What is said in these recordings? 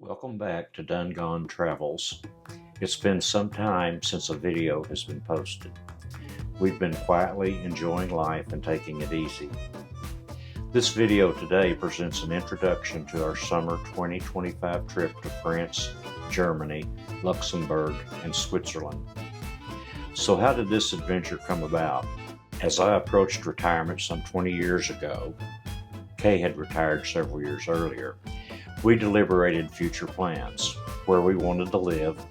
Welcome back to Done Gone Travels. It's been some time since a video has been posted. We've been quietly enjoying life and taking it easy. This video today presents an introduction to our summer 2025 trip to France, Germany, Luxembourg, and Switzerland. So how did this adventure come about? As I approached retirement some 20 years ago, Kay had retired several years earlier. We deliberated future plans, where we wanted to live,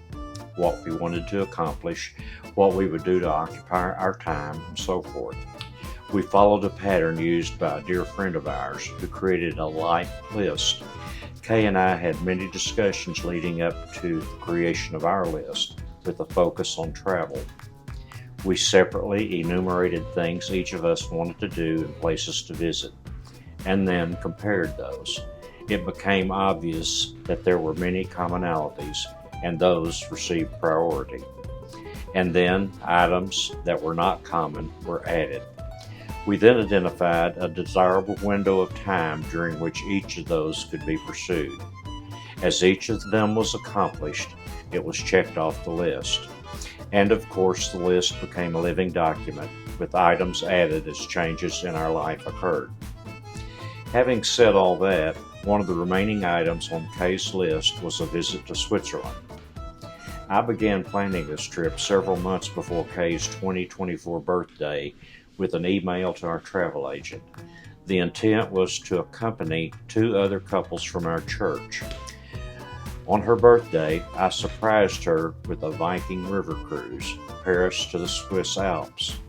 what we wanted to accomplish, what we would do to occupy our time, and so forth. We followed a pattern used by a dear friend of ours who created a life list. Kay and I had many discussions leading up to the creation of our list, with a focus on travel. We separately enumerated things each of us wanted to do and places to visit, and then compared those. It became obvious that there were many commonalities, and those received priority. And then items that were not common were added. We then identified a desirable window of time during which each of those could be pursued. As each of them was accomplished, it was checked off the list. And of course, the list became a living document with items added as changes in our life occurred. Having said all that, one of the remaining items on Kay's list was a visit to Switzerland. I began planning this trip several months before Kay's 2024 birthday with an email to our travel agent. The intent was to accompany two other couples from our church. On her birthday, I surprised her with a Viking river cruise, Paris to the Swiss Alps.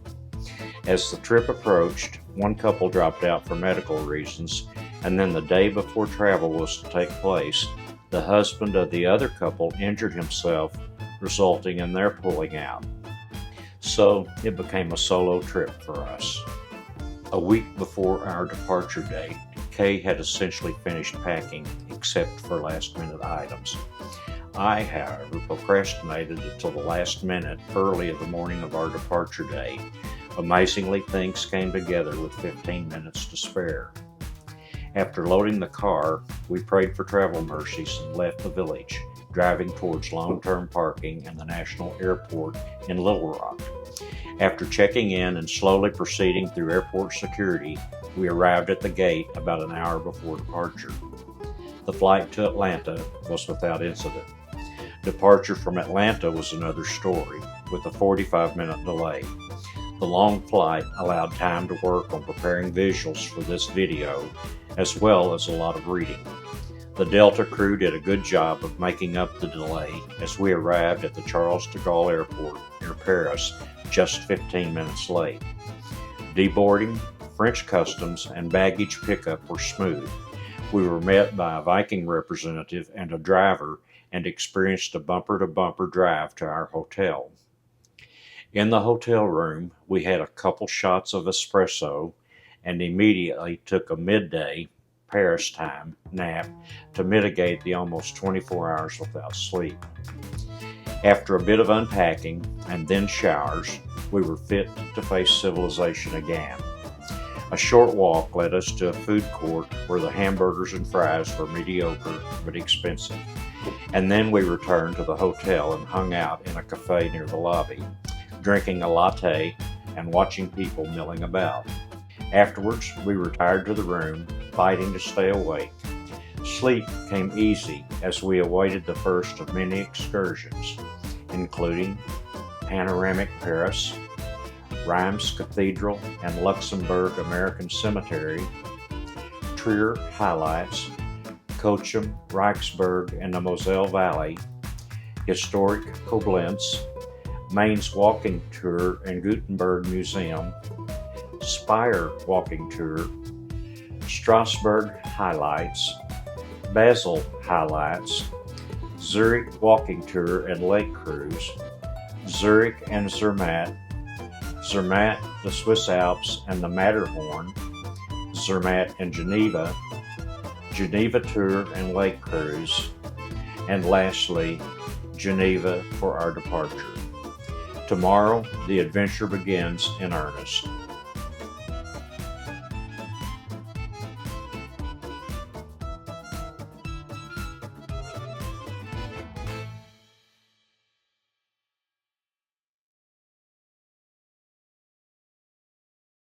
As the trip approached, one couple dropped out for medical reasons, and then the day before travel was to take place, the husband of the other couple injured himself, resulting in their pulling out. So it became a solo trip for us. A week before our departure date, Kay had essentially finished packing except for last-minute items. I, however, procrastinated until the last minute early of the morning of our departure day. Amazingly, things came together with 15 minutes to spare. After loading the car, we prayed for travel mercies and left the village, driving towards long-term parking in the National Airport in Little Rock. After checking in and slowly proceeding through airport security, we arrived at the gate about an hour before departure. The flight to Atlanta was without incident. Departure from Atlanta was another story, with a 45-minute delay. The long flight allowed time to work on preparing visuals for this video, as well as a lot of reading. The Delta crew did a good job of making up the delay as we arrived at the Charles de Gaulle Airport near Paris just 15 minutes late. Deboarding, French customs, and baggage pickup were smooth. We were met by a Viking representative and a driver and experienced a bumper-to-bumper drive to our hotel. In the hotel room, we had a couple shots of espresso and immediately took a midday, Paris time, nap to mitigate the almost 24 hours without sleep. After a bit of unpacking and then showers, we were fit to face civilization again. A short walk led us to a food court where the hamburgers and fries were mediocre but expensive. And then we returned to the hotel and hung out in a cafe near the lobby, drinking a latte and watching people milling about. Afterwards, we retired to the room, fighting to stay awake. Sleep came easy as we awaited the first of many excursions, including Panoramic Paris, Reims Cathedral and Luxembourg American Cemetery, Trier Highlights, Cochem, Reichsburg and the Moselle Valley, Historic Koblenz, Mainz Walking Tour and Gutenberg Museum, Speyer Walking Tour, Strasbourg Highlights, Basel Highlights, Zurich Walking Tour and Lake Cruise, Zurich and Zermatt, Zermatt, the Swiss Alps and the Matterhorn, Zermatt and Geneva, Geneva Tour and Lake Cruise, and lastly, Geneva for our departure. Tomorrow, the adventure begins in earnest.